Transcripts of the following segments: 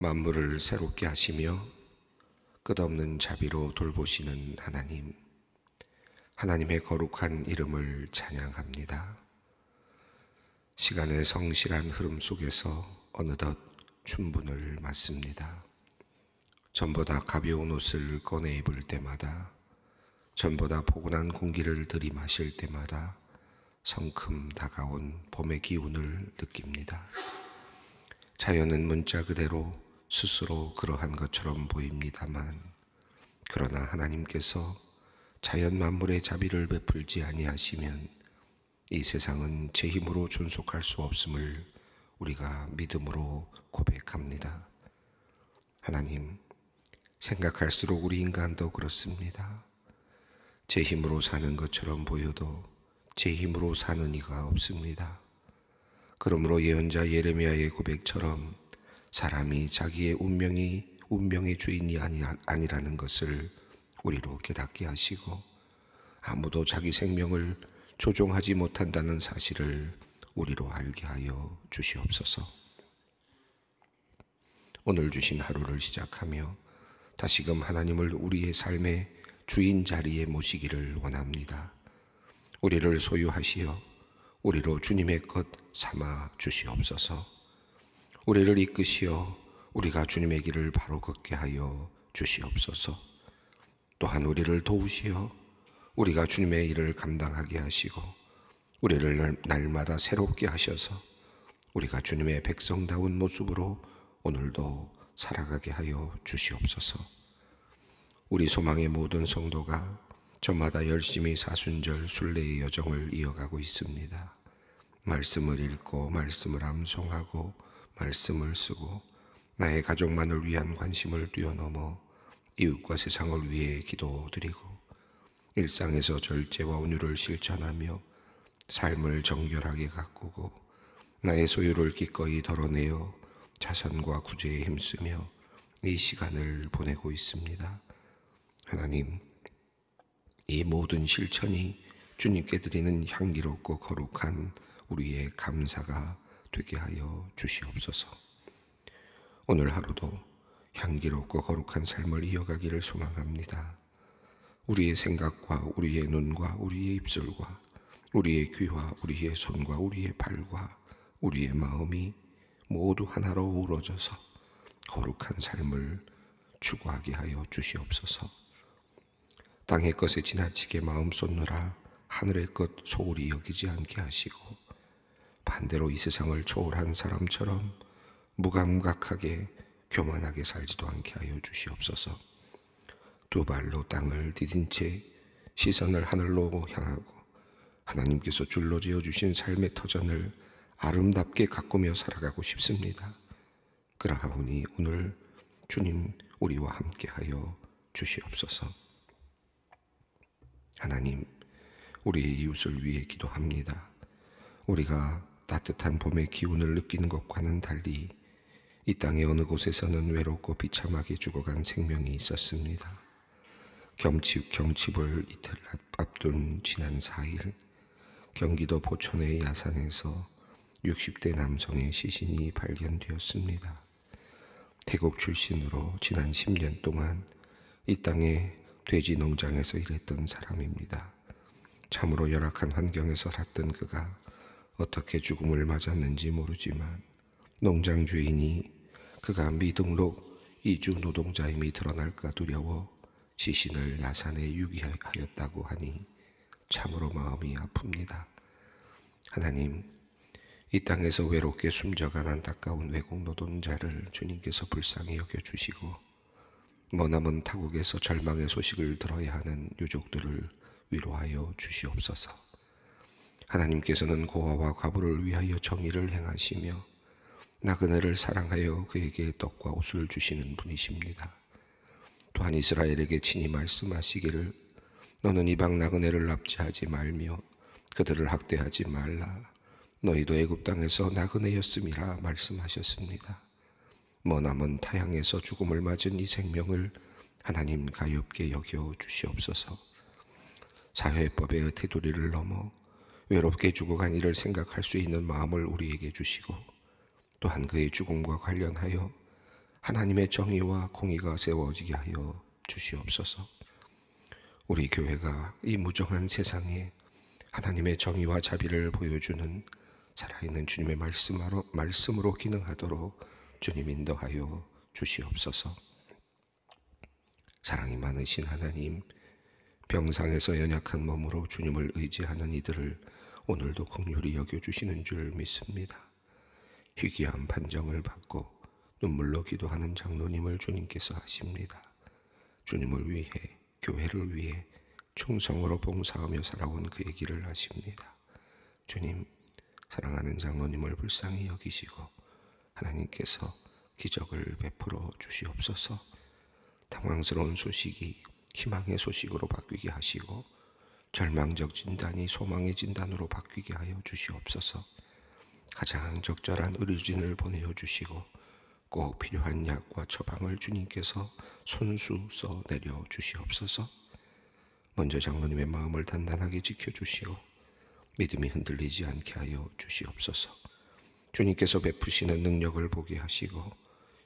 만물을 새롭게 하시며 끝없는 자비로 돌보시는 하나님, 하나님의 거룩한 이름을 찬양합니다. 시간의 성실한 흐름 속에서 어느덧 춘분을 맞습니다. 전보다 가벼운 옷을 꺼내 입을 때마다, 전보다 포근한 공기를 들이마실 때마다 성큼 다가온 봄의 기운을 느낍니다. 자연은 문자 그대로 스스로 그러한 것처럼 보입니다만, 그러나 하나님께서 자연 만물의 자비를 베풀지 아니하시면 이 세상은 제 힘으로 존속할 수 없음을 우리가 믿음으로 고백합니다. 하나님, 생각할수록 우리 인간도 그렇습니다. 제 힘으로 사는 것처럼 보여도 제 힘으로 사는 이가 없습니다. 그러므로 예언자 예레미야의 고백처럼 사람이 자기의 운명의 주인이 아니라는 것을 우리로 깨닫게 하시고, 아무도 자기 생명을 조종하지 못한다는 사실을 우리로 알게 하여 주시옵소서. 오늘 주신 하루를 시작하며 다시금 하나님을 우리의 삶의 주인 자리에 모시기를 원합니다. 우리를 소유하시어 우리로 주님의 것 삼아 주시옵소서. 우리를 이끄시어 우리가 주님의 길을 바로 걷게 하여 주시옵소서. 또한 우리를 도우시어 우리가 주님의 일을 감당하게 하시고, 우리를 날마다 새롭게 하셔서 우리가 주님의 백성다운 모습으로 오늘도 살아가게 하여 주시옵소서. 우리 소망의 모든 성도가 저마다 열심히 사순절 순례의 여정을 이어가고 있습니다. 말씀을 읽고 말씀을 암송하고 말씀을 쓰고 나의 가족만을 위한 관심을 뛰어넘어 이웃과 세상을 위해 기도드리고, 일상에서 절제와 온유를 실천하며 삶을 정결하게 가꾸고 나의 소유를 기꺼이 덜어내어 자선과 구제에 힘쓰며 이 시간을 보내고 있습니다. 하나님, 이 모든 실천이 주님께 드리는 향기롭고 거룩한 우리의 감사가 되게 하여 주시옵소서. 오늘 하루도 향기롭고 거룩한 삶을 이어가기를 소망합니다. 우리의 생각과 우리의 눈과 우리의 입술과 우리의 귀와 우리의 손과 우리의 발과 우리의 마음이 모두 하나로 어우러져서 거룩한 삶을 추구하게 하여 주시옵소서. 땅의 것에 지나치게 마음 쏟느라 하늘의 것 소홀히 여기지 않게 하시고, 반대로 이 세상을 초월한 사람처럼 무감각하게 교만하게 살지도 않게 하여 주시옵소서. 두 발로 땅을 디딘 채 시선을 하늘로 향하고 하나님께서 줄로 지어주신 삶의 터전을 아름답게 가꾸며 살아가고 싶습니다. 그러하오니 오늘 주님 우리와 함께하여 주시옵소서. 하나님, 우리의 이웃을 위해 기도합니다. 우리가 따뜻한 봄의 기운을 느끼는 것과는 달리 이 땅의 어느 곳에서는 외롭고 비참하게 죽어간 생명이 있었습니다. 경칩을 이틀 앞둔 지난 4일, 경기도 포천의 야산에서 60대 남성의 시신이 발견되었습니다. 태국 출신으로 지난 10년 동안 이 땅의 돼지 농장에서 일했던 사람입니다. 참으로 열악한 환경에서 살았던 그가 어떻게 죽음을 맞았는지 모르지만, 농장 주인이 그가 미등록 이주 노동자임이 드러날까 두려워 시신을 야산에 유기하였다고 하니 참으로 마음이 아픕니다. 하나님, 이 땅에서 외롭게 숨져간 안타까운 외국 노동자를 주님께서 불쌍히 여겨주시고, 머나먼 타국에서 절망의 소식을 들어야 하는 유족들을 위로하여 주시옵소서. 하나님께서는 고아와 과부를 위하여 정의를 행하시며 나그네를 사랑하여 그에게 떡과 옷을 주시는 분이십니다. 또한 이스라엘에게 친히 말씀하시기를, 너는 이방 나그네를 납치하지 말며 그들을 학대하지 말라. 너희도 애굽 땅에서 나그네였음이라 말씀하셨습니다. 머나먼 타향에서 죽음을 맞은 이 생명을 하나님 가엾게 여겨 주시옵소서. 사회법의 테두리를 넘어 외롭게 죽어간 이를 생각할 수 있는 마음을 우리에게 주시고, 또한 그의 죽음과 관련하여 하나님의 정의와 공의가 세워지게 하여 주시옵소서. 우리 교회가 이 무정한 세상에 하나님의 정의와 자비를 보여주는 살아있는 주님의 말씀으로 기능하도록 주님 인도하여 주시옵소서. 사랑이 많으신 하나님, 병상에서 연약한 몸으로 주님을 의지하는 이들을 오늘도 긍휼히 여겨주시는 줄 믿습니다. 희귀한 판정을 받고 눈물로 기도하는 장로님을 주님께서 아십니다. 주님을 위해, 교회를 위해 충성으로 봉사하며 살아온 그의 길을 아십니다. 주님, 사랑하는 장로님을 불쌍히 여기시고 하나님께서 기적을 베풀어 주시옵소서. 당황스러운 소식이 희망의 소식으로 바뀌게 하시고 절망적 진단이 소망의 진단으로 바뀌게 하여 주시옵소서. 가장 적절한 의료진을 보내어 주시고 꼭 필요한 약과 처방을 주님께서 손수 써 내려 주시옵소서. 먼저 장로님의 마음을 단단하게 지켜주시고 믿음이 흔들리지 않게 하여 주시옵소서. 주님께서 베푸시는 능력을 보게 하시고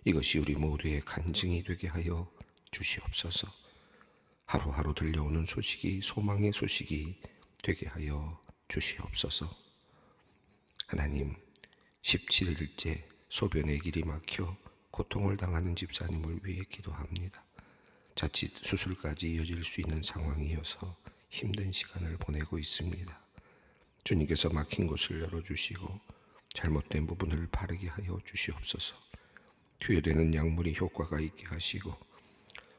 이것이 우리 모두의 간증이 되게 하여 주시옵소서. 하루하루 들려오는 소식이 소망의 소식이 되게 하여 주시옵소서. 하나님, 17일째 소변의 길이 막혀 고통을 당하는 집사님을 위해 기도합니다. 자칫 수술까지 이어질 수 있는 상황이어서 힘든 시간을 보내고 있습니다. 주님께서 막힌 곳을 열어주시고 잘못된 부분을 바르게 하여 주시옵소서. 투여되는 약물이 효과가 있게 하시고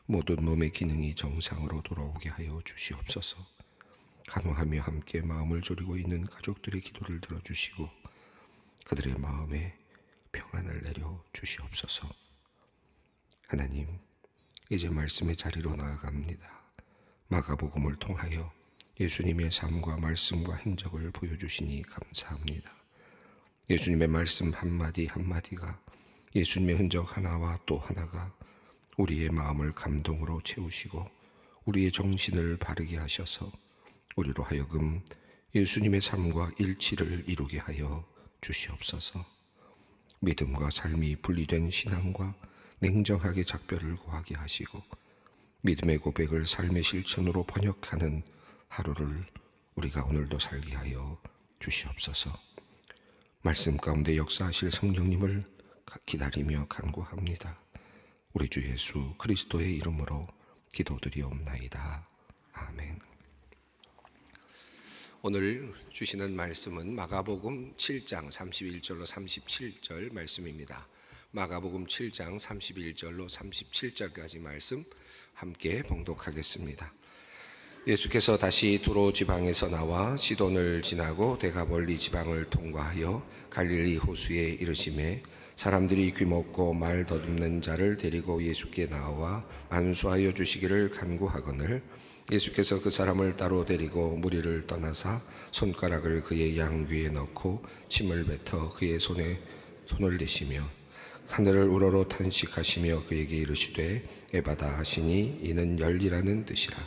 모든 몸의 기능이 정상으로 돌아오게 하여 주시옵소서. 간호하며 함께 마음을 졸이고 있는 가족들의 기도를 들어주시고 그들의 마음에 평안을 내려 주시옵소서. 하나님, 이제 말씀의 자리로 나아갑니다. 마가복음을 통하여 예수님의 삶과 말씀과 행적을 보여주시니 감사합니다. 예수님의 말씀 한마디 한마디가, 예수님의 흔적 하나와 또 하나가 우리의 마음을 감동으로 채우시고 우리의 정신을 바르게 하셔서 우리로 하여금 예수님의 삶과 일치를 이루게 하여 주시옵소서. 믿음과 삶이 분리된 신앙과 냉정하게 작별을 고하게 하시고 믿음의 고백을 삶의 실천으로 번역하는 하루를 우리가 오늘도 살게 하여 주시옵소서. 말씀 가운데 역사하실 성령님을 기다리며 간구합니다. 우리 주 예수 그리스도의 이름으로 기도드리옵나이다. 아멘. 오늘 주시는 말씀은 마가복음 7장 31절로 37절 말씀입니다. 마가복음 7장 31절로 37절까지 말씀 함께 봉독하겠습니다. 예수께서 다시 두로 지방에서 나와 시돈을 지나고 데가볼리 지방을 통과하여 갈릴리 호수에 이르시매 사람들이 귀먹고 말 더듬는 자를 데리고 예수께 나와 안수하여 주시기를 간구하거늘 예수께서 그 사람을 따로 데리고 무리를 떠나사 손가락을 그의 양귀에 넣고 침을 뱉어 그의 손에 손을 대시며 하늘을 우러러 탄식하시며 그에게 이르시되 에바다 하시니 이는 열리라는 뜻이라.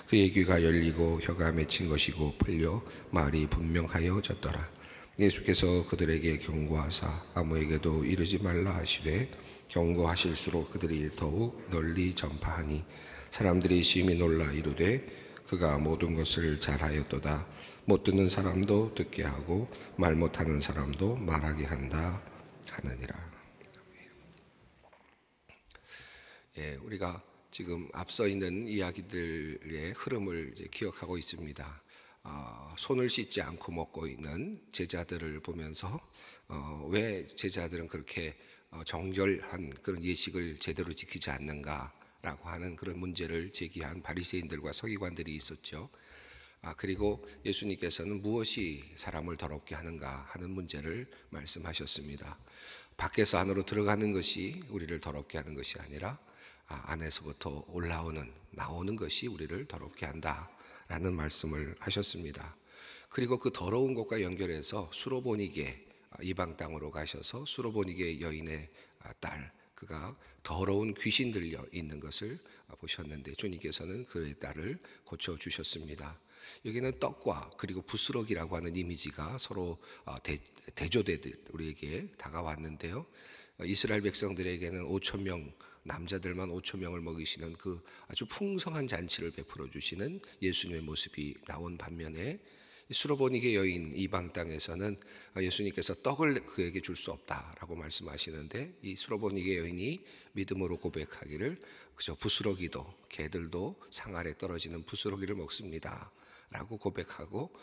그의 귀가 열리고 혀가 맺힌 것이고 풀려 말이 분명하여졌더라. 예수께서 그들에게 경고하사 아무에게도 이르지 말라 하시되 경고하실수록 그들이 더욱 널리 전파하니 사람들이 심히 놀라 이르되 그가 모든 것을 잘하였도다. 못 듣는 사람도 듣게 하고 말 못하는 사람도 말하게 한다 하느니라. 우리가 지금 앞서 있는 이야기들의 흐름을 이제 기억하고 있습니다. 손을 씻지 않고 먹고 있는 제자들을 보면서 왜 제자들은 그렇게 정결한 그런 예식을 제대로 지키지 않는가라고 하는 그런 문제를 제기한 바리새인들과 서기관들이 있었죠. 그리고 예수님께서는 무엇이 사람을 더럽게 하는가 하는 문제를 말씀하셨습니다. 밖에서 안으로 들어가는 것이 우리를 더럽게 하는 것이 아니라 안에서부터 나오는 것이 우리를 더럽게 한다라는 말씀을 하셨습니다. 그리고 그 더러운 것과 연결해서 수로보니게 이방 땅으로 가셔서 수로보니게 여인의 딸, 그가 더러운 귀신 들려 있는 것을 보셨는데 주님께서는 그의 딸을 고쳐주셨습니다. 여기는 떡과 그리고 부스러기라고 하는 이미지가 서로 대조되듯 우리에게 다가왔는데요. 이스라엘 백성들에게는 5천 명, 남자들만 5천 명을 먹이시는 그 아주 풍성한 잔치를 베풀어 주시는 예수님의 모습이 나온 반면에 수로보니게 여인 이방 땅에서는 예수님께서 떡을 그에게 줄 수 없다라고 말씀하시는데, 이 수로보니게 여인이 믿음으로 고백하기를 그저 부스러기도, 개들도 상 아래 떨어지는 부스러기를 먹습니다 라고 고백하고,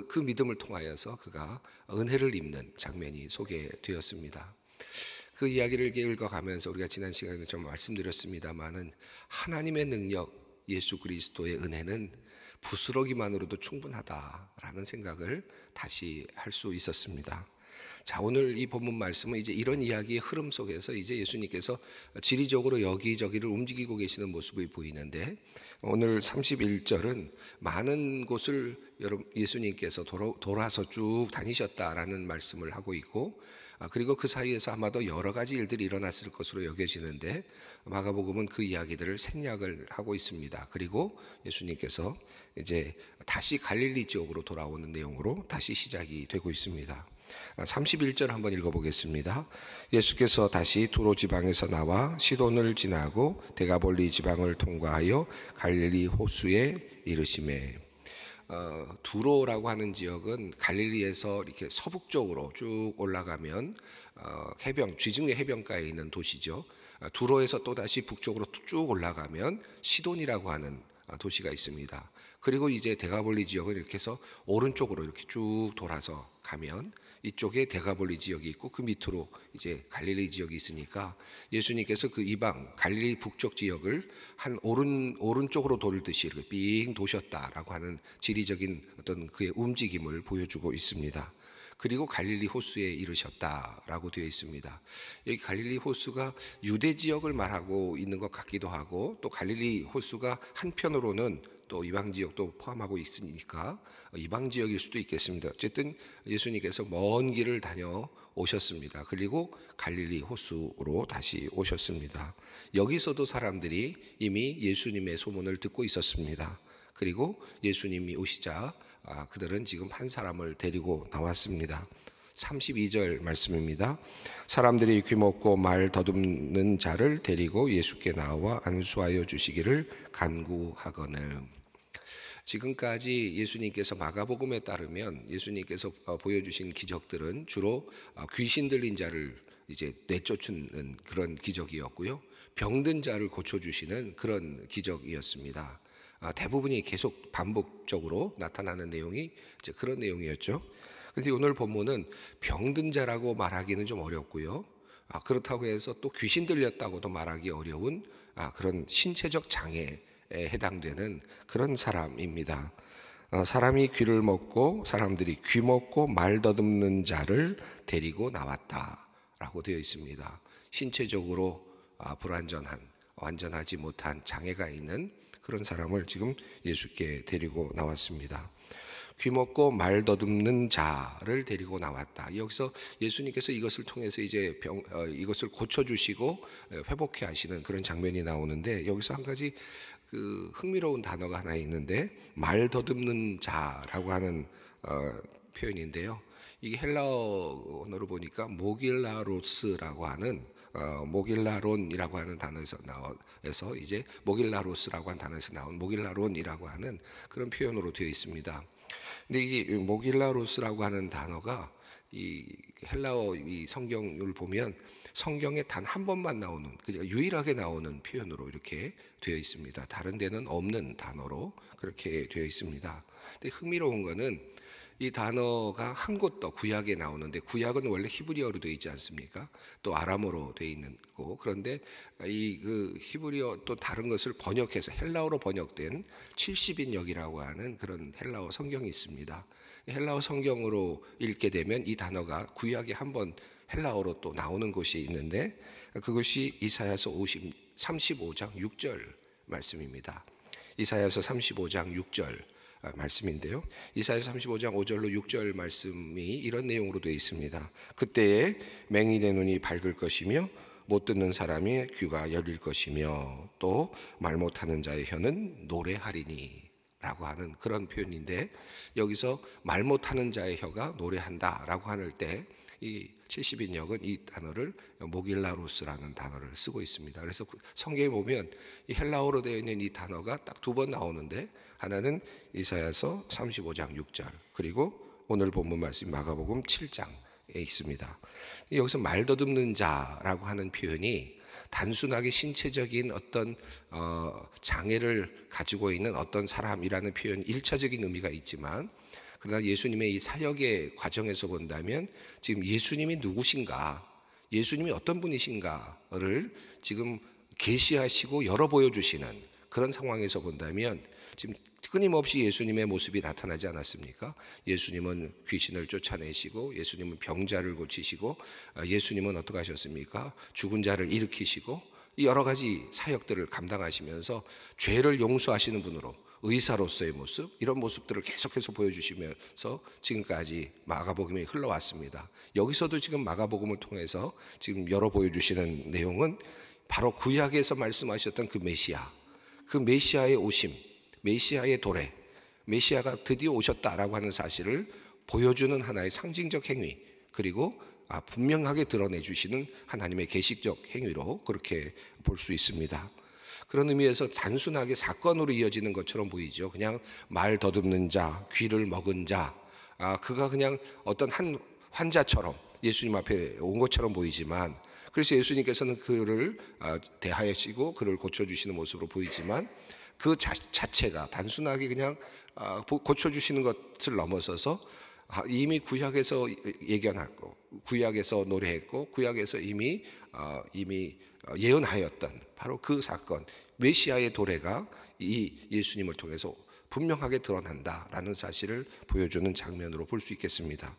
그 믿음을 통하여서 그가 은혜를 입는 장면이 소개되었습니다. 그 이야기를 읽어가면서 우리가 지난 시간에 좀 말씀드렸습니다마는, 하나님의 능력, 예수 그리스도의 은혜는 부스러기만으로도 충분하다라는 생각을 다시 할 수 있었습니다. 자, 오늘 이 본문 말씀은 이제 이런 이야기의 흐름 속에서 이제 예수님께서 지리적으로 여기저기를 움직이고 계시는 모습이 보이는데, 오늘 31절은 많은 곳을 예수님께서 돌아서 쭉 다니셨다라는 말씀을 하고 있고, 그리고 그 사이에서 아마도 여러 가지 일들이 일어났을 것으로 여겨지는데, 마가복음은 그 이야기들을 생략을 하고 있습니다. 그리고 예수님께서 이제 다시 갈릴리 지역으로 돌아오는 내용으로 다시 시작이 되고 있습니다. 31절 한번 읽어보겠습니다. 예수께서 다시 두로 지방에서 나와 시돈을 지나고 데가볼리 지방을 통과하여 갈릴리 호수에 이르시매. 두로라고 하는 지역은 갈릴리에서 이렇게 서북쪽으로 쭉 올라가면 쥐증의 해변가에 있는 도시죠. 두로에서 또 다시 북쪽으로 쭉 올라가면 시돈이라고 하는 도시가 있습니다. 그리고 이제 데가볼리 지역은 이렇게 해서 오른쪽으로 이렇게 쭉 돌아서 가면 이쪽에 데가볼리 지역이 있고, 그 밑으로 이제 갈릴리 지역이 있으니까 예수님께서 그 이방 갈릴리 북쪽 지역을 한 오른쪽으로 돌듯이 이렇게 삥 도셨다라고 하는 지리적인 어떤 그의 움직임을 보여주고 있습니다. 그리고 갈릴리 호수에 이르셨다라고 되어 있습니다. 여기 갈릴리 호수가 유대 지역을 말하고 있는 것 같기도 하고, 또 갈릴리 호수가 한편으로는 또 이방 지역도 포함하고 있으니까 이방 지역일 수도 있겠습니다. 어쨌든 예수님께서 먼 길을 다녀 오셨습니다. 그리고 갈릴리 호수로 다시 오셨습니다. 여기서도 사람들이 이미 예수님의 소문을 듣고 있었습니다. 그리고 예수님이 오시자 그들은 지금 한 사람을 데리고 나왔습니다. 32절 말씀입니다. 사람들이 귀먹고 말 더듬는 자를 데리고 예수께 나와 안수하여 주시기를 간구하거늘. 지금까지 예수님께서 마가복음에 따르면 예수님께서 보여주신 기적들은 주로 귀신 들린 자를 이제 내쫓는 그런 기적이었고요, 병든 자를 고쳐주시는 그런 기적이었습니다. 대부분이 계속 반복적으로 나타나는 내용이 이제 그런 내용이었죠. 그런데 오늘 본문은 병든 자라고 말하기는 좀 어렵고요, 그렇다고 해서 또 귀신 들렸다고도 말하기 어려운 그런 신체적 장애에 해당되는 그런 사람입니다. 사람이 귀를 먹고 사람들이 귀 먹고 말 더듬는 자를 데리고 나왔다라고 되어 있습니다. 신체적으로 불완전한, 완전하지 못한 장애가 있는 그런 사람을 지금 예수께 데리고 나왔습니다. 귀 먹고 말 더듬는 자를 데리고 나왔다. 여기서 예수님께서 이것을 통해서 이제 이것을 고쳐주시고 회복해 하시는 그런 장면이 나오는데, 여기서 한 가지 그 흥미로운 단어가 하나 있는데, 말 더듬는 자라고 하는 표현인데요. 이게 헬라어 언어로 보니까 모길라로스라고 하는 모길라론이라고 하는 단어에서 나와서 이제 모길라로스라고 하는 단어에서 나온 모길라론이라고 하는 그런 표현으로 되어 있습니다. 근데 이게 모길라로스라고 하는 단어가 이 헬라어 이 성경을 보면 성경에 단 한 번만 나오는, 유일하게 나오는 표현으로 이렇게 되어 있습니다. 다른 데는 없는 단어로 그렇게 되어 있습니다. 근데 흥미로운 거는 이 단어가 한 곳 더 구약에 나오는데, 구약은 원래 히브리어로 되어 있지 않습니까? 또 아람어로 되어 있는 거. 그런데 이 그 히브리어 또 다른 것을 번역해서 헬라어로 번역된 70인역이라고 하는 그런 헬라어 성경이 있습니다. 헬라어 성경으로 읽게 되면 이 단어가 구약에 한번 헬라어로 또 나오는 곳이 있는데, 그것이 이사야서 35장 6절 말씀입니다. 이사야서 35장 6절 말씀인데요, 이사야서 35장 5절로 6절 말씀이 이런 내용으로 되어 있습니다. 그때에 맹인의 눈이 밝을 것이며 못 듣는 사람의 귀가 열릴 것이며 또 말 못하는 자의 혀는 노래하리니 라고 하는 그런 표현인데, 여기서 말 못하는 자의 혀가 노래한다 라고 할 때 이 70인역은 이 단어를 모길라로스라는 단어를 쓰고 있습니다. 그래서 성경에 보면 이 헬라어로 되어 있는 이 단어가 딱 두 번 나오는데, 하나는 이사야서 35장 6절, 그리고 오늘 본문 말씀 마가복음 7장에 있습니다. 여기서 말 더듬는 자라고 하는 표현이 단순하게 신체적인 어떤 장애를 가지고 있는 어떤 사람이라는 표현, 1차적인 의미가 있지만, 그러나 예수님의 이 사역의 과정에서 본다면 지금 예수님이 누구신가, 예수님이 어떤 분이신가를 지금 계시하시고 열어 보여주시는 그런 상황에서 본다면, 지금 끊임없이 예수님의 모습이 나타나지 않았습니까? 예수님은 귀신을 쫓아내시고, 예수님은 병자를 고치시고, 예수님은 어떻게 하셨습니까? 죽은 자를 일으키시고, 여러 가지 사역들을 감당하시면서 죄를 용서하시는 분으로, 의사로서의 모습, 이런 모습들을 계속해서 보여주시면서 지금까지 마가복음이 흘러왔습니다. 여기서도 지금 마가복음을 통해서 지금 열어 보여주시는 내용은 바로 구약에서 말씀하셨던 그 메시아, 그 메시아의 오심, 메시아의 도래, 메시아가 드디어 오셨다라고 하는 사실을 보여주는 하나의 상징적 행위, 그리고 분명하게 드러내 주시는 하나님의 계시적 행위로 그렇게 볼 수 있습니다. 그런 의미에서 단순하게 사건으로 이어지는 것처럼 보이죠. 그냥 말 더듬는 자, 귀를 먹은 자, 그가 그냥 어떤 한 환자처럼 예수님 앞에 온 것처럼 보이지만, 그래서 예수님께서는 그를 대하시고 그를 고쳐주시는 모습으로 보이지만, 그 자체가 단순하게 그냥 고쳐주시는 것을 넘어서서 이미 구약에서 예견했고, 구약에서 노래했고, 구약에서 이미 예언하였던 바로 그 사건, 메시아의 도래가 이 예수님을 통해서 분명하게 드러난다라는 사실을 보여주는 장면으로 볼 수 있겠습니다.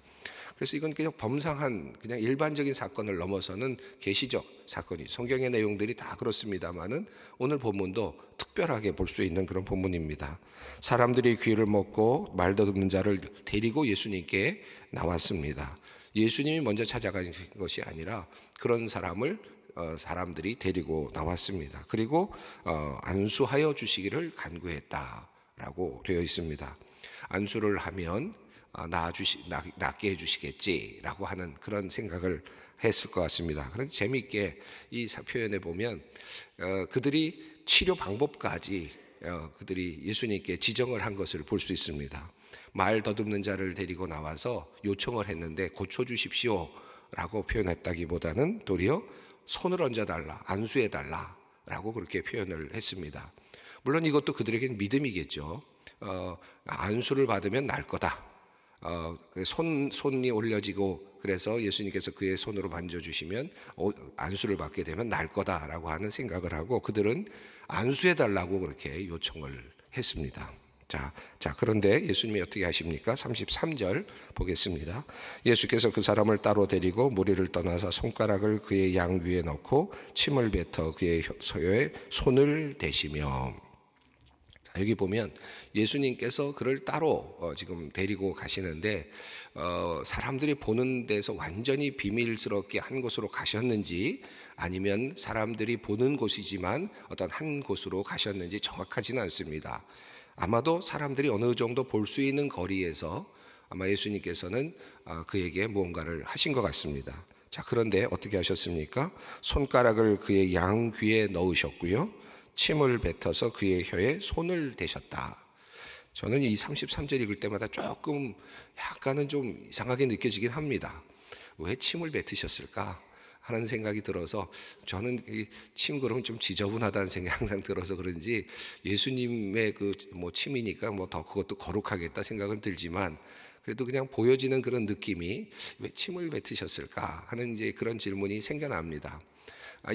그래서 이건 그냥 범상한 그냥 일반적인 사건을 넘어서는 계시적 사건이, 성경의 내용들이 다 그렇습니다만은 오늘 본문도 특별하게 볼 수 있는 그런 본문입니다. 사람들이 귀를 먹고 말 더듬는 자를 데리고 예수님께 나왔습니다. 예수님이 먼저 찾아가신 것이 아니라 그런 사람들이 데리고 나왔습니다. 그리고 안수하여 주시기를 간구했다라고 되어 있습니다. 안수를 하면 낫게 해주시겠지라고 하는 그런 생각을 했을 것 같습니다. 그런데 재미있게 이 표현에 보면 그들이 치료 방법까지 그들이 예수님께 지정을 한 것을 볼 수 있습니다. 말 더듬는 자를 데리고 나와서 요청을 했는데 고쳐주십시오 라고 표현했다기보다는 도리어 손을 얹어달라, 안수해달라 라고 그렇게 표현을 했습니다. 물론 이것도 그들에게는 믿음이겠죠. 안수를 받으면 날 거다. 손이 올려지고, 그래서 예수님께서 그의 손으로 만져주시면 안수를 받게 되면 날 거다라고 하는 생각을 하고, 그들은 안수해달라고 그렇게 요청을 했습니다. 자, 그런데 예수님이 어떻게 하십니까? 33절 보겠습니다. 예수께서 그 사람을 따로 데리고 무리를 떠나서 손가락을 그의 양 위에 넣고 침을 뱉어 그의 혀에 손을 대시며. 여기 보면 예수님께서 그를 따로 지금 데리고 가시는데, 사람들이 보는 데서 완전히 비밀스럽게 한 곳으로 가셨는지, 아니면 사람들이 보는 곳이지만 어떤 한 곳으로 가셨는지 정확하지는 않습니다. 아마도 사람들이 어느 정도 볼 수 있는 거리에서 아마 예수님께서는 그에게 무언가를 하신 것 같습니다. 자, 그런데 어떻게 하셨습니까? 손가락을 그의 양 귀에 넣으셨고요, 침을 뱉어서 그의 혀에 손을 대셨다. 저는 이 33절 읽을 때마다 조금 약간은 좀 이상하게 느껴지긴 합니다. 왜 침을 뱉으셨을까 하는 생각이 들어서, 저는 침 그러면 좀 지저분하다는 생각이 항상 들어서 그런지 예수님의 침이니까 더 그것도 거룩하겠다 생각은 들지만, 그래도 그냥 보여지는 그런 느낌이 왜 침을 뱉으셨을까 하는 이제 그런 질문이 생겨납니다.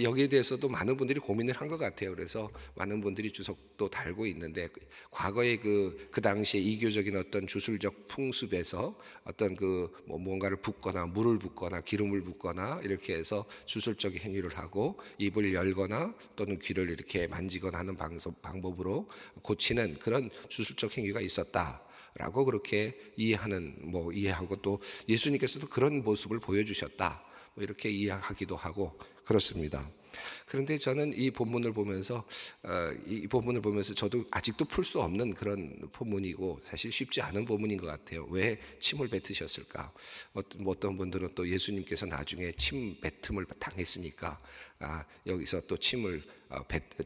여기에 대해서도 많은 분들이 고민을 한 것 같아요. 그래서 많은 분들이 주석도 달고 있는데, 과거에 그 당시에 이교적인 어떤 주술적 풍습에서 어떤 무언가를 붓거나 물을 붓거나 기름을 붓거나 이렇게 해서 주술적 행위를 하고, 입을 열거나 또는 귀를 이렇게 만지거나 하는 방법으로 고치는 그런 주술적 행위가 있었다라고 그렇게 이해하고, 또 예수님께서도 그런 모습을 보여주셨다, 뭐 이렇게 이해하기도 하고 그렇습니다. 그런데 저는 이 본문을 보면서 저도 아직도 풀 수 없는 그런 본문이고 사실 쉽지 않은 본문인 것 같아요. 왜 침을 뱉으셨을까? 어떤 분들은 또 예수님께서 나중에 침 뱉음을 당했으니까 여기서 또 침을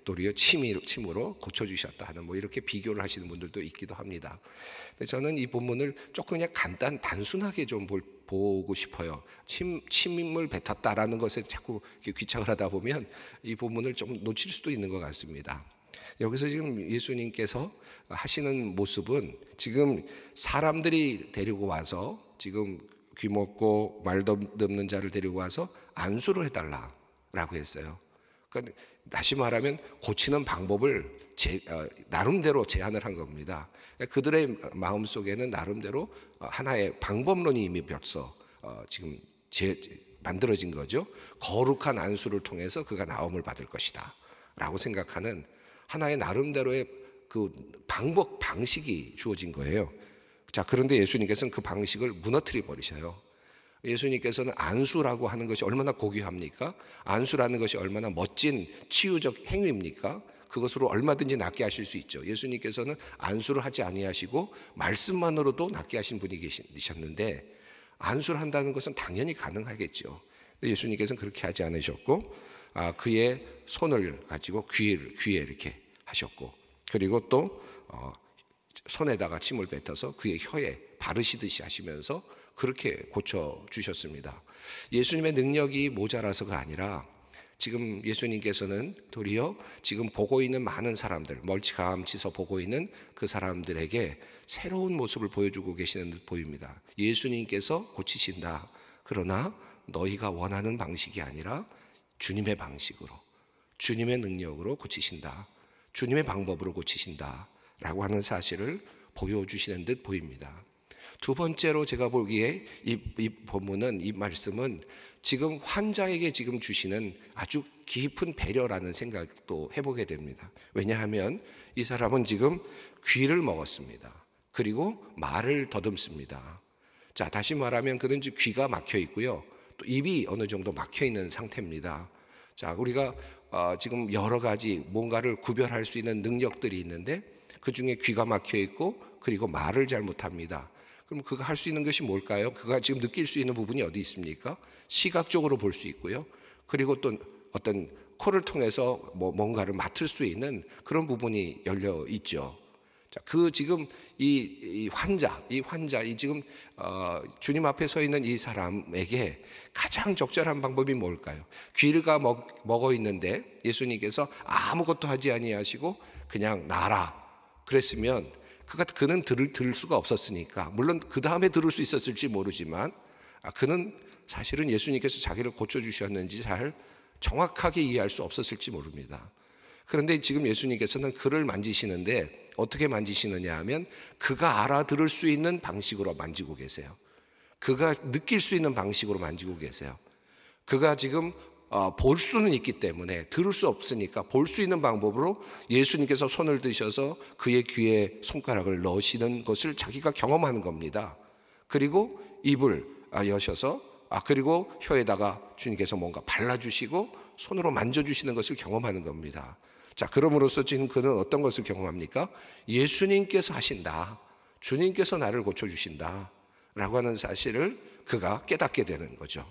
도리어 침으로 고쳐주셨다 하는 뭐 이렇게 비교를 하시는 분들도 있기도 합니다. 근데 저는 이 본문을 조금 그냥 단순하게 좀 보고 싶어요. 침을 뱉었다라는 것에 자꾸 귀착을 하다 보면 이 본문을 좀 놓칠 수도 있는 것 같습니다. 여기서 지금 예수님께서 하시는 모습은 지금 사람들이 데리고 와서 지금 귀먹고 말도 없는 자를 데리고 와서 안수를 해달라라고 했어요. 그러니까 다시 말하면 고치는 방법을 나름대로 제안을 한 겁니다. 그들의 마음속에는 나름대로 하나의 방법론이 이미 벌써 지금 만들어진 거죠. 거룩한 안수를 통해서 그가 나음을 받을 것이다 라고 생각하는 하나의 나름대로의 그 방식이 주어진 거예요. 자, 그런데 예수님께서는 그 방식을 무너뜨려 버리셔요. 예수님께서는 안수라고 하는 것이 얼마나 고귀합니까? 안수라는 것이 얼마나 멋진 치유적 행위입니까? 그것으로 얼마든지 낫게 하실 수 있죠. 예수님께서는 안수를 하지 아니하시고 말씀만으로도 낫게 하신 분이 계셨는데 안수를 한다는 것은 당연히 가능하겠죠. 예수님께서는 그렇게 하지 않으셨고 그의 손을 가지고 귀에 이렇게 하셨고 그리고 또 손에다가 침을 뱉어서 그의 혀에 바르시듯이 하시면서 그렇게 고쳐주셨습니다. 예수님의 능력이 모자라서가 아니라 지금 예수님께서는 도리어 지금 보고 있는 많은 사람들, 멀찌감치서 보고 있는 그 사람들에게 새로운 모습을 보여주고 계시는 듯 보입니다. 예수님께서 고치신다. 그러나 너희가 원하는 방식이 아니라 주님의 방식으로, 주님의 능력으로 고치신다. 주님의 방법으로 고치신다. 라고 하는 사실을 보여주시는 듯 보입니다. 두 번째로 제가 보기에 이 본문은, 이 말씀은 지금 환자에게 지금 주시는 아주 깊은 배려라는 생각도 해보게 됩니다. 왜냐하면 이 사람은 지금 귀를 먹었습니다. 그리고 말을 더듬습니다. 자, 다시 말하면 그는 지금 귀가 막혀 있고요. 또 입이 어느 정도 막혀 있는 상태입니다. 자, 우리가 지금 여러 가지 뭔가를 구별할 수 있는 능력들이 있는데 그 중에 귀가 막혀 있고 그리고 말을 잘 못합니다. 그럼 그가 할 수 있는 것이 뭘까요? 그가 지금 느낄 수 있는 부분이 어디 있습니까? 시각적으로 볼 수 있고요. 그리고 또 어떤 코를 통해서 뭔가를 맡을 수 있는 그런 부분이 열려 있죠. 자, 지금 이 환자, 지금 주님 앞에 서 있는 이 사람에게 가장 적절한 방법이 뭘까요? 귀가 먹어 있는데 예수님께서 아무것도 하지 아니하시고 그냥 나라 그랬으면 그는 들을 수가 없었으니까, 물론 그 다음에 들을 수 있었을지 모르지만 그는 사실은 예수님께서 자기를 고쳐주셨는지 잘 정확하게 이해할 수 없었을지 모릅니다. 그런데 지금 예수님께서는 그를 만지시는데 어떻게 만지시느냐 하면 그가 알아들을 수 있는 방식으로 만지고 계세요. 그가 느낄 수 있는 방식으로 만지고 계세요. 그가 지금 볼 수는 있기 때문에 들을 수 없으니까 볼 수 있는 방법으로 예수님께서 손을 드셔서 그의 귀에 손가락을 넣으시는 것을 자기가 경험하는 겁니다. 그리고 입을 여셔서 그리고 혀에다가 주님께서 뭔가 발라주시고 손으로 만져주시는 것을 경험하는 겁니다. 자, 그럼으로써 지금 그는 어떤 것을 경험합니까? 예수님께서 하신다. 주님께서 나를 고쳐주신다. 라고 하는 사실을 그가 깨닫게 되는 거죠.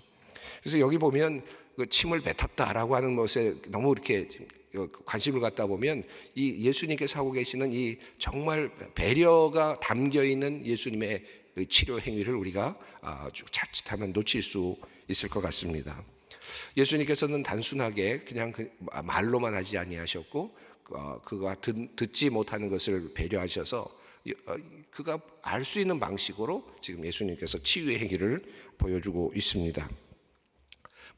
그래서 여기 보면 그 침을 뱉었다라고 하는 것에 너무 이렇게 관심을 갖다 보면 이 예수님께서 하고 계시는 이 정말 배려가 담겨 있는 예수님의 치료 행위를 우리가 자칫하면 놓칠 수 있을 것 같습니다. 예수님께서는 단순하게 그냥 말로만 하지 아니하셨고 그가 듣지 못하는 것을 배려하셔서 그가 알 수 있는 방식으로 지금 예수님께서 치유의 행위를 보여주고 있습니다.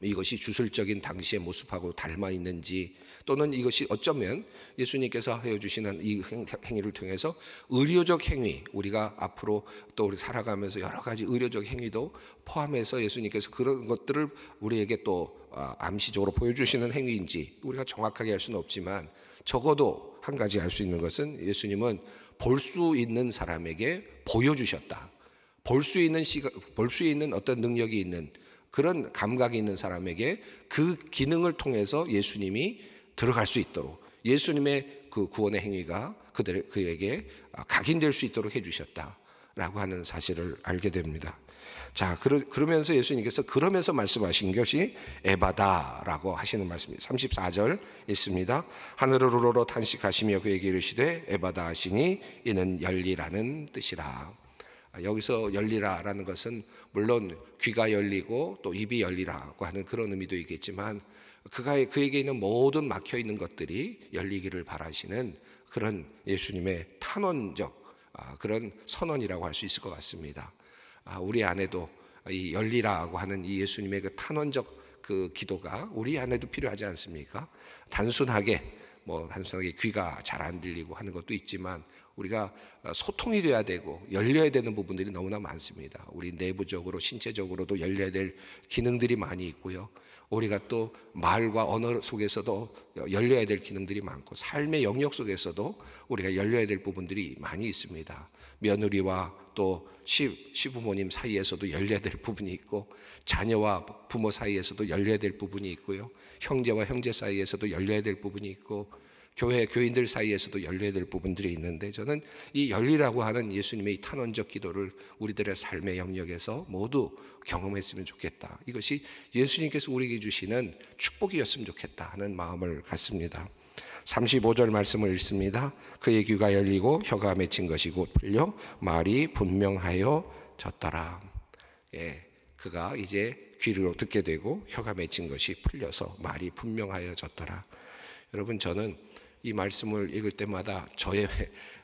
이것이 주술적인 당시의 모습하고 닮아 있는지, 또는 이것이 어쩌면 예수님께서 해주시는 이 행위를 통해서 의료적 행위, 우리가 앞으로 또 우리 살아가면서 여러 가지 의료적 행위도 포함해서 예수님께서 그런 것들을 우리에게 또 암시적으로 보여주시는 행위인지 우리가 정확하게 알 수는 없지만, 적어도 한 가지 알 수 있는 것은 예수님은 볼 수 있는 사람에게 보여주셨다. 볼 수 있는 어떤 능력이 있는 그런 감각이 있는 사람에게 그 기능을 통해서 예수님이 들어갈 수 있도록, 예수님의 그 구원의 행위가 그에게 각인될 수 있도록 해주셨다라고 하는 사실을 알게 됩니다. 자, 그러면서 예수님께서 그러면서 말씀하신 것이 에바다라고 하시는 말씀입니다. 34절 읽습니다. 하늘을 우러러 탄식하시며 그에게 이르시되 에바다 하시니 이는 열리라는 뜻이라. 여기서 열리라라는 것은 물론 귀가 열리고 또 입이 열리라고 하는 그런 의미도 있겠지만, 그에게 있는 모든 막혀 있는 것들이 열리기를 바라시는 그런 예수님의 탄원적 그런 선언이라고 할 수 있을 것 같습니다. 우리 안에도 이 열리라고 하는 이 예수님의 그 탄원적 그 기도가 우리 안에도 필요하지 않습니까? 단순하게 귀가 잘 안 들리고 하는 것도 있지만, 우리가 소통이 돼야 되고 열려야 되는 부분들이 너무나 많습니다. 우리 내부적으로 신체적으로도 열려야 될 기능들이 많이 있고요. 우리가 또 말과 언어 속에서도 열려야 될 기능들이 많고, 삶의 영역 속에서도 우리가 열려야 될 부분들이 많이 있습니다. 며느리와 또 시부모님 사이에서도 열려야 될 부분이 있고, 자녀와 부모 사이에서도 열려야 될 부분이 있고요. 형제와 형제 사이에서도 열려야 될 부분이 있고, 교인들 사이에서도 열려야 될 부분들이 있는데, 저는 이 열리라고 하는 예수님의 이 탄원적 기도를 우리들의 삶의 영역에서 모두 경험했으면 좋겠다. 이것이 예수님께서 우리에게 주시는 축복이었으면 좋겠다 하는 마음을 갖습니다. 35절 말씀을 읽습니다. 그의 귀가 열리고 혀가 맺힌 것이 곧 풀려 말이 분명하여 졌더라. 그가 이제 귀로 듣게 되고 혀가 맺힌 것이 풀려서 말이 분명하여 졌더라. 여러분, 저는 이 말씀을 읽을 때마다 저의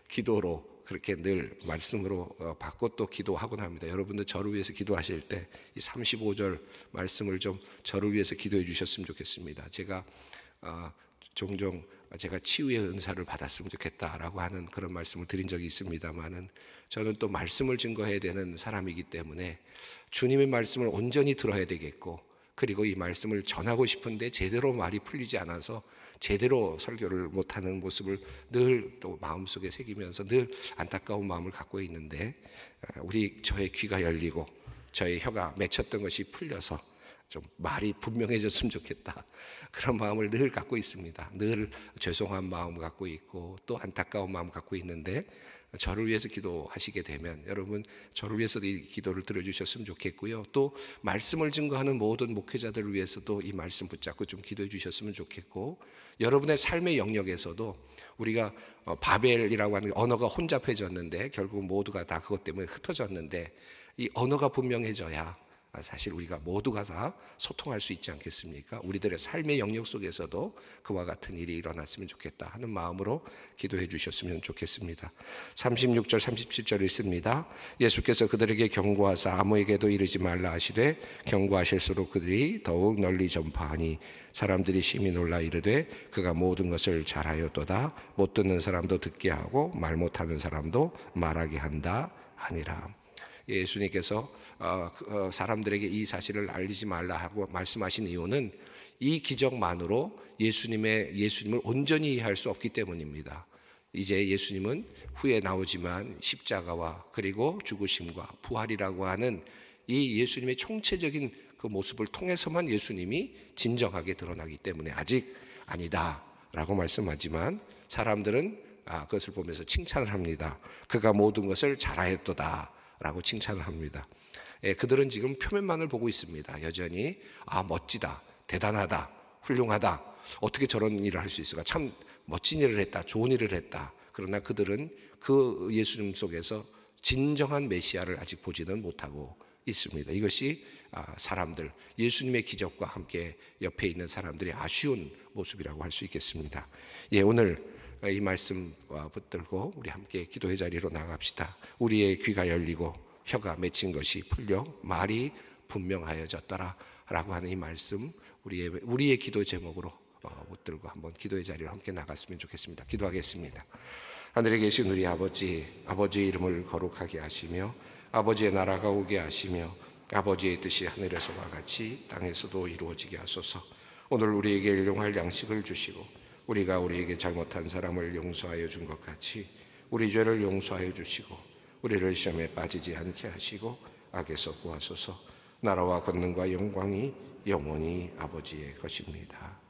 기도로 그렇게 늘 말씀으로 받고 또 기도하곤 합니다. 여러분도 저를 위해서 기도하실 때 이 35절 말씀을 좀 저를 위해서 기도해 주셨으면 좋겠습니다. 제가 종종 제가 치유의 은사를 받았으면 좋겠다라고 하는 그런 말씀을 드린 적이 있습니다만은, 저는 또 말씀을 증거해야 되는 사람이기 때문에 주님의 말씀을 온전히 들어야 되겠고, 그리고 이 말씀을 전하고 싶은데 제대로 말이 풀리지 않아서 제대로 설교를 못하는 모습을 늘 또 마음속에 새기면서 늘 안타까운 마음을 갖고 있는데, 저의 귀가 열리고 저의 혀가 맺혔던 것이 풀려서 좀 말이 분명해졌으면 좋겠다, 그런 마음을 늘 갖고 있습니다. 늘 죄송한 마음 갖고 있고 또 안타까운 마음 갖고 있는데, 저를 위해서 기도하시게 되면 여러분 저를 위해서도 이 기도를 들어주셨으면 좋겠고요. 또 말씀을 증거하는 모든 목회자들을 위해서도 이 말씀 붙잡고 좀 기도해 주셨으면 좋겠고, 여러분의 삶의 영역에서도 우리가 바벨이라고 하는 언어가 혼잡해졌는데 결국 모두가 다 그것 때문에 흩어졌는데, 이 언어가 분명해져야 사실 우리가 모두가 다 소통할 수 있지 않겠습니까? 우리들의 삶의 영역 속에서도 그와 같은 일이 일어났으면 좋겠다 하는 마음으로 기도해 주셨으면 좋겠습니다. 36절 37절 읽습니다. 예수께서 그들에게 경고하사 아무에게도 이르지 말라 하시되 경고하실수록 그들이 더욱 널리 전파하니 사람들이 심히 놀라 이르되 그가 모든 것을 잘하였도다. 못 듣는 사람도 듣게 하고 말 못하는 사람도 말하게 한다 하니라. 예수님께서 사람들에게 이 사실을 알리지 말라 하고 말씀하신 이유는 이 기적만으로 예수님을 온전히 이해할 수 없기 때문입니다. 이제 예수님은 후에 나오지만 십자가와 그리고 죽으심과 부활이라고 하는 이 예수님의 총체적인 그 모습을 통해서만 예수님이 진정하게 드러나기 때문에 아직 아니다라고 말씀하지만, 사람들은 그것을 보면서 칭찬을 합니다. 그가 모든 것을 잘하였도다 라고 칭찬을 합니다. 그들은 지금 표면만을 보고 있습니다. 여전히 멋지다, 대단하다, 훌륭하다, 어떻게 저런 일을 할 수 있을까, 참 멋진 일을 했다, 좋은 일을 했다. 그러나 그들은 그 예수님 속에서 진정한 메시아를 아직 보지는 못하고 있습니다. 이것이 사람들, 예수님의 기적과 함께 옆에 있는 사람들의 아쉬운 모습이라고 할 수 있겠습니다. 오늘 이 말씀 붙들고 우리 함께 기도의 자리로 나갑시다. 우리의 귀가 열리고 혀가 맺힌 것이 풀려 말이 분명하여졌더라 라고 하는 이 말씀, 우리의 기도 제목으로 붙들고 한번 기도의 자리로 함께 나갔으면 좋겠습니다. 기도하겠습니다. 하늘에 계신 우리 아버지, 아버지의 이름을 거룩하게 하시며 아버지의 나라가 오게 하시며 아버지의 뜻이 하늘에서와 같이 땅에서도 이루어지게 하소서. 오늘 우리에게 일용할 양식을 주시고 우리가 우리에게 잘못한 사람을 용서하여 준 것 같이 우리 죄를 용서하여 주시고 우리를 시험에 빠지지 않게 하시고 악에서 구하소서. 나라와 권능과 영광이 영원히 아버지의 것입니다.